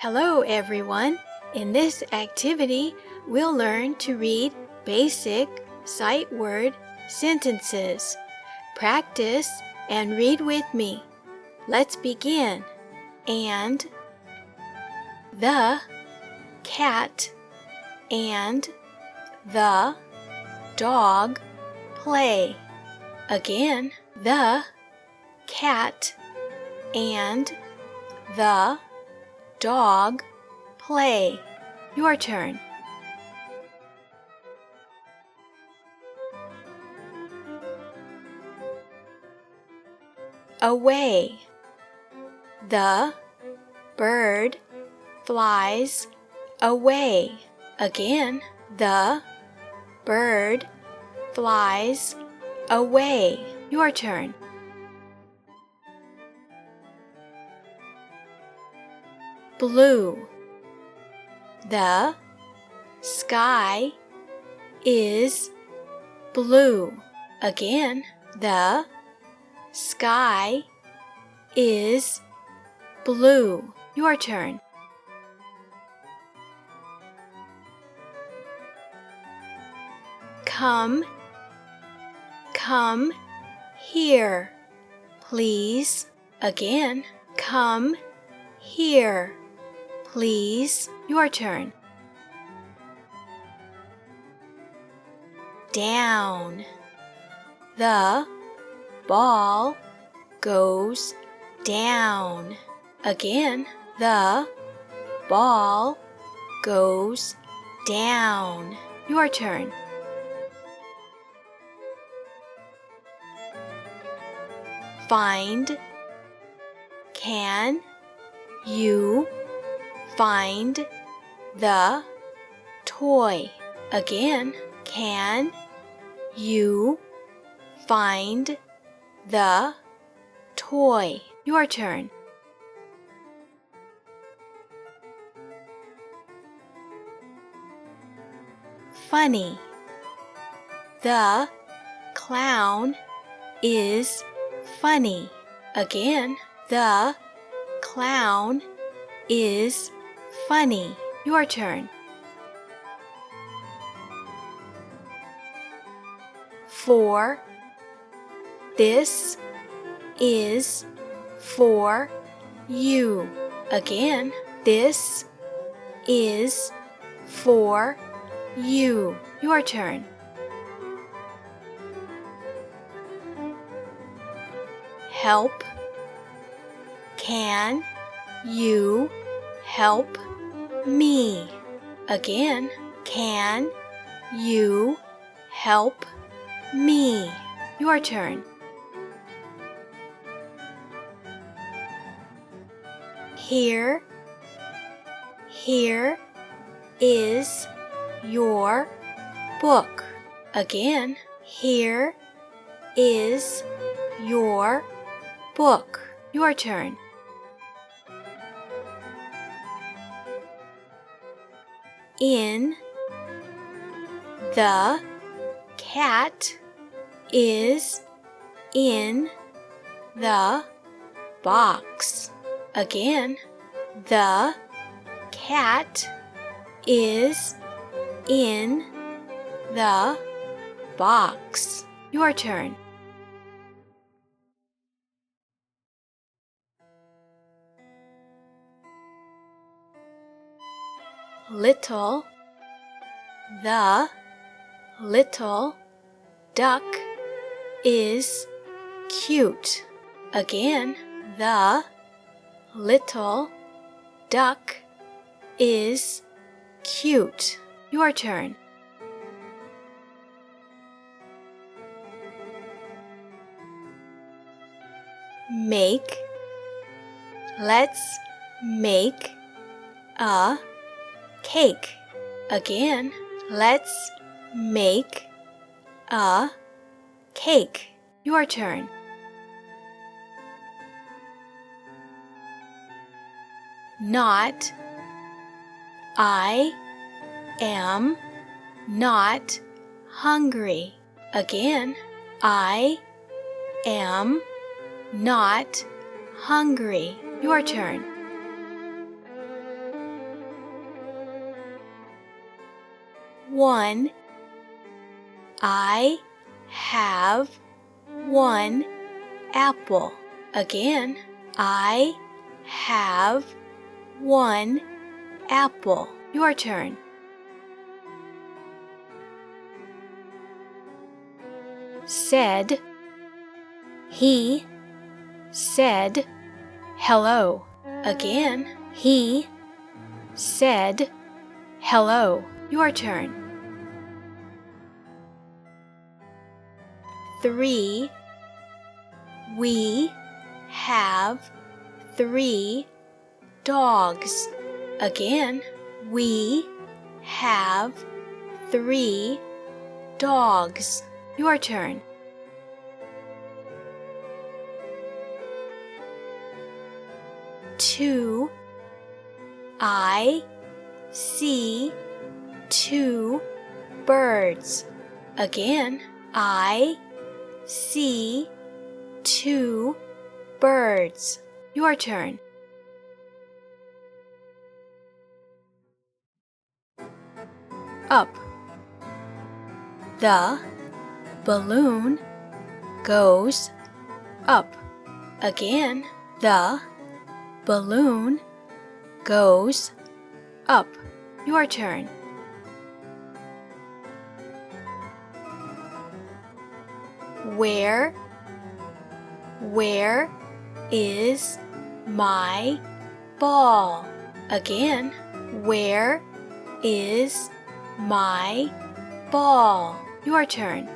Hello everyone! In this activity, we'll learn to read basic sight word sentences. Practice and read with me. Let's begin. And the cat and the dog play. Again, the cat and the dog play. Your turn. Away. The bird flies away. Again, the bird flies away. Your turn. Blue. The sky is blue. Again, the sky is blue. Your turn. Come here, please. Again, come here, please. Your turn. Down. The ball goes down. Again, the ball goes down. Your turn. Find. Can you find the toy? Again, can you find the toy? Your turn. Funny. The clown is funny. Again, the clown is funny. Your turn. For. This is for you. Again, this is for you. Your turn. Help. Can you help me? Again, can you help me? Your turn. Here. Here is your book. Again, here is your book. Your turn. In. The cat is in the box. Again, the cat is in the box. Your turn. Little. The little duck is cute. Again, the little duck is cute. Your turn. Make. Let's make a cake. Again, let's make a cake. Your turn. Not. I am not hungry. Again, I am not hungry. Your turn. one. I have one apple. Again, I have one apple. Your turn. Said. He said hello. Again, he said hello. Your turn. 3. We have 3 dogs. Again, we have 3 dogs. Your turn. Two. I see 2 birds. Again, I see 2 birds. Your turn. Up. The balloon goes up. Again, the balloon goes up. Your turn. Where is my ball? Again, where is my ball? Your turn.